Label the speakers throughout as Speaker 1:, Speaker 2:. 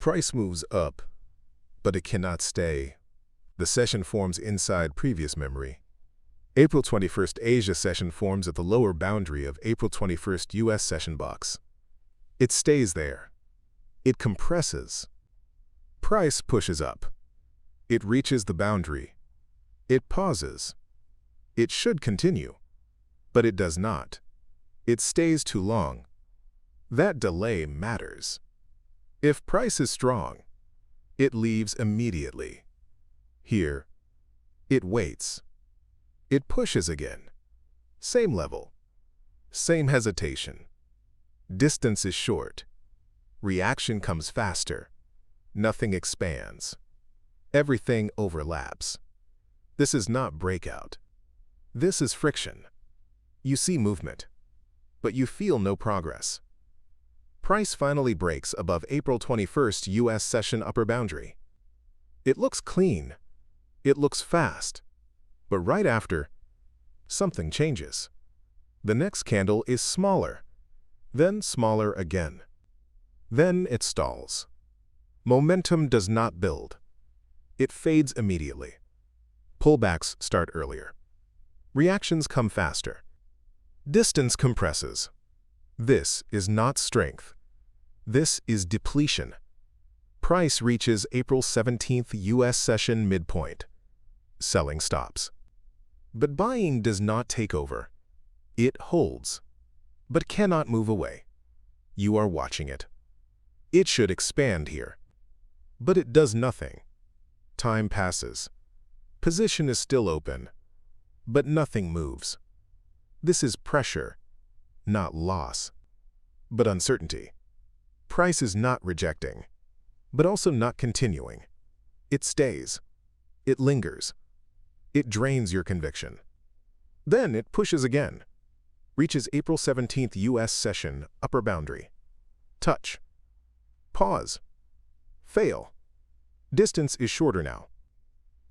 Speaker 1: Price moves up, but it cannot stay. The session forms inside previous memory. April 21st Asia session forms at the lower boundary of April 21st US session box. It stays there. It compresses. Price pushes up. It reaches the boundary. It pauses. It should continue, but it does not. It stays too long. That delay matters. If price is strong, it leaves immediately. Here, it waits. It pushes again. Same level. Same hesitation. Distance is short. Reaction comes faster. Nothing expands. Everything overlaps. This is not breakout. This is friction. You see movement, but you feel no progress. Price finally breaks above April 21st US session upper boundary. It looks clean. It looks fast. But right after, something changes. The next candle is smaller, then smaller again. Then it stalls. Momentum does not build. It fades immediately. Pullbacks start earlier. Reactions come faster. Distance compresses. This is not strength. This is depletion. Price reaches April 17th US session midpoint. Selling stops. But buying does not take over. It holds, but cannot move away. You are watching it. It should expand here. But it does nothing. Time passes. Position is still open, but nothing moves. This is pressure, not loss, but uncertainty. Price is not rejecting, but also not continuing. It stays. It lingers. It drains your conviction. Then it pushes again. Reaches April 17th US session upper boundary. Touch. Pause. Fail. Distance is shorter now.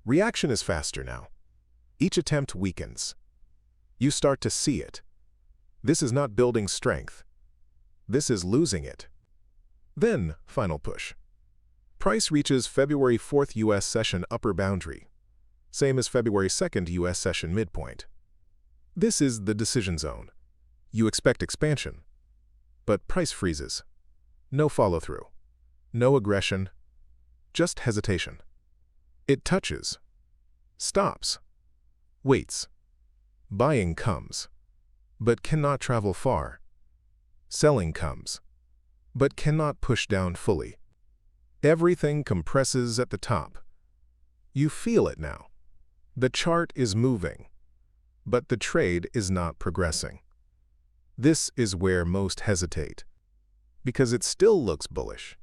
Speaker 1: Reaction is faster now. Each attempt weakens. You start to see it. This is not building strength. This is losing it. Then, final push. Price reaches February 4th US session upper boundary. Same as February 2nd US session midpoint. This is the decision zone. You expect expansion, but price freezes. No follow-through. No aggression. Just hesitation. It touches. Stops. Waits. Buying comes, but cannot travel far. Selling comes, but cannot push down fully. Everything compresses at the top. You feel it now. The chart is moving, but the trade is not progressing. This is where most hesitate, because it still looks bullish,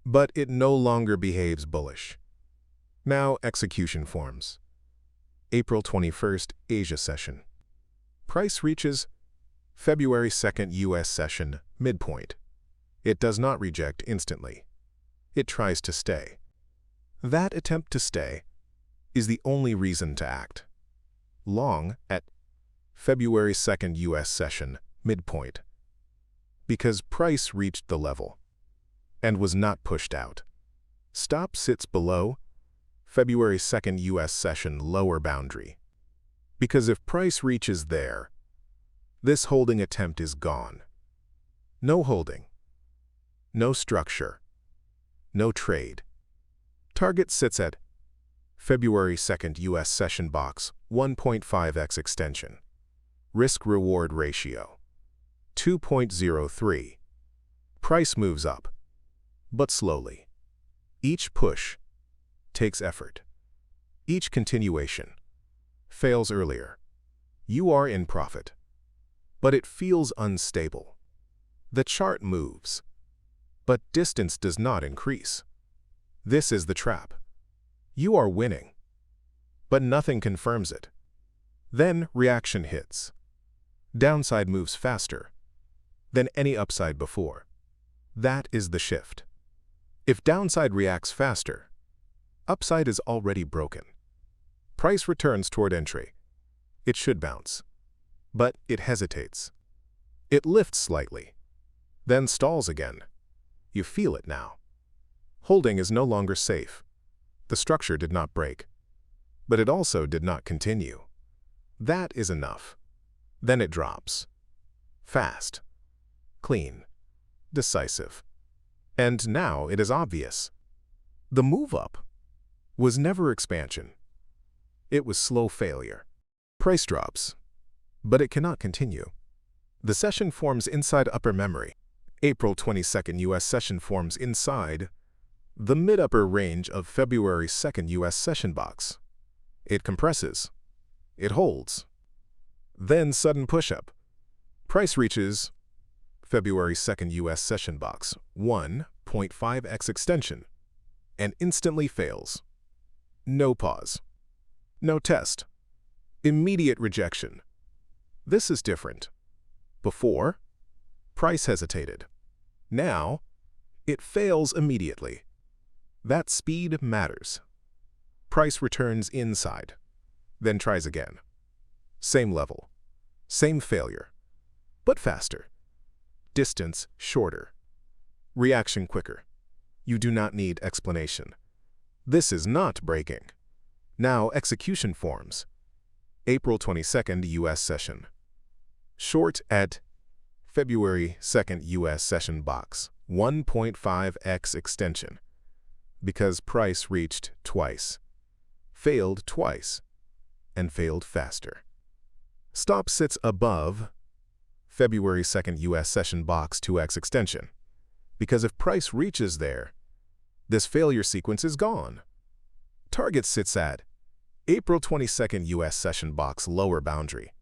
Speaker 1: but it no longer behaves bullish. Now execution forms. April 21st Asia session. Price reaches February 2nd US session midpoint. It does not reject instantly. It tries to stay. That attempt to stay is the only reason to act. Long at February 2nd US session midpoint. Because price reached the level and was not pushed out. Stop sits below February 2nd US session lower boundary. Because if price reaches there, this holding attempt is gone. No holding. No structure. No trade. Target sits at February 2nd US session box 1.5x extension. Risk-reward ratio 2.03. Price moves up, but slowly. Each push takes effort. Each continuation fails earlier. You are in profit, but it feels unstable. The chart moves, but distance does not increase. This is the trap. You are winning, but nothing confirms it. Then reaction hits. Downside moves faster than any upside before. That is the shift. If downside reacts faster, upside is already broken. Price returns toward entry. It should bounce, but it hesitates. It lifts slightly, then stalls again. You feel it now. Holding is no longer safe. The structure did not break, but it also did not continue. That is enough. Then it drops. Fast, clean, decisive. And now it is obvious. The move up was never expansion. It was slow failure. Price drops, but it cannot continue. The session forms inside upper memory. April 22nd U.S. session forms inside the mid-upper range of February 2nd U.S. session box. It compresses. It holds. Then sudden push-up. Price reaches February 2nd U.S. session box 1.5x extension and instantly fails. No pause. No test. Immediate rejection. This is different. Before, price hesitated. Now, it fails immediately. That speed matters. Price returns inside, then tries again. Same level, same failure, but faster. Distance shorter. Reaction quicker. You do not need explanation. This is not breaking. Now execution forms. April 22nd U.S. session. Short at February 2nd U.S. session box 1.5x extension. Because price reached twice, failed twice, and failed faster. Stop sits above February 2nd U.S. session box 2x extension. Because if price reaches there, this failure sequence is gone. Target sits at April 22nd U.S. session box lower boundary.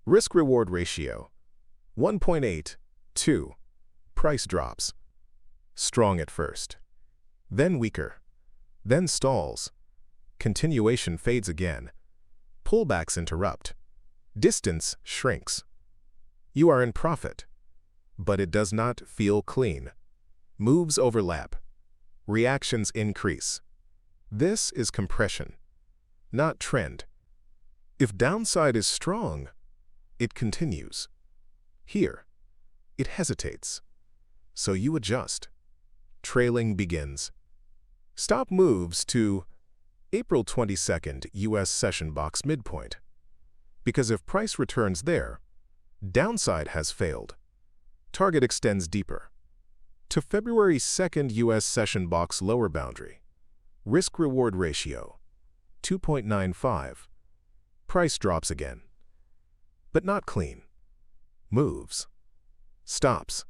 Speaker 1: Risk-reward ratio 1.82. Price drops. Strong at first, then weaker, then stalls. Continuation fades again. Pullbacks interrupt. Distance shrinks. You are in profit, but it does not feel clean. Moves overlap. Reactions increase. This is compression, not trend. If downside is strong, it continues. Here, it hesitates. So you adjust. Trailing begins. Stop moves to April 22nd U.S. session box midpoint. Because if price returns there, downside has failed. Target extends deeper. To February 2nd U.S. session box lower boundary. Risk-reward ratio 2.95. Price drops again. But not clean. Moves. Stops.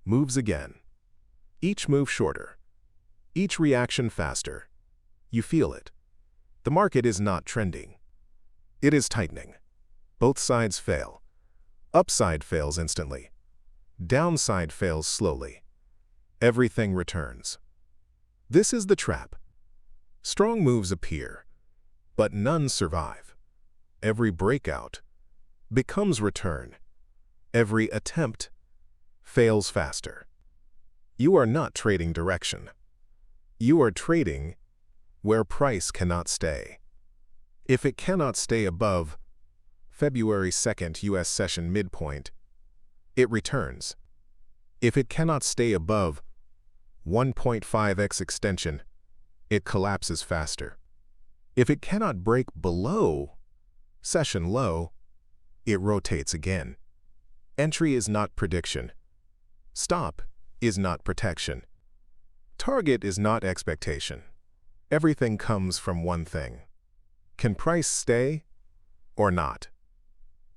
Speaker 1: Moves again. Each move shorter. Each reaction faster. You feel it. The market is not trending. It is tightening. Both sides fail. Upside fails instantly. Downside fails slowly. Everything returns. This is the trap. Strong moves appear, but none survive. Every breakout becomes return. Every attempt fails faster. You are not trading direction. You are trading where price cannot stay. If it cannot stay above February 2nd U.S. session midpoint, it returns. If it cannot stay above 1.5x extension, it collapses faster. If it cannot break below session low, it rotates again. Entry is not prediction. Stop is not protection. Target is not expectation. Everything comes from one thing. Can price stay or not?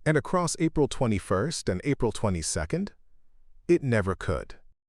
Speaker 1: And across April 21st and April 22nd, it never could.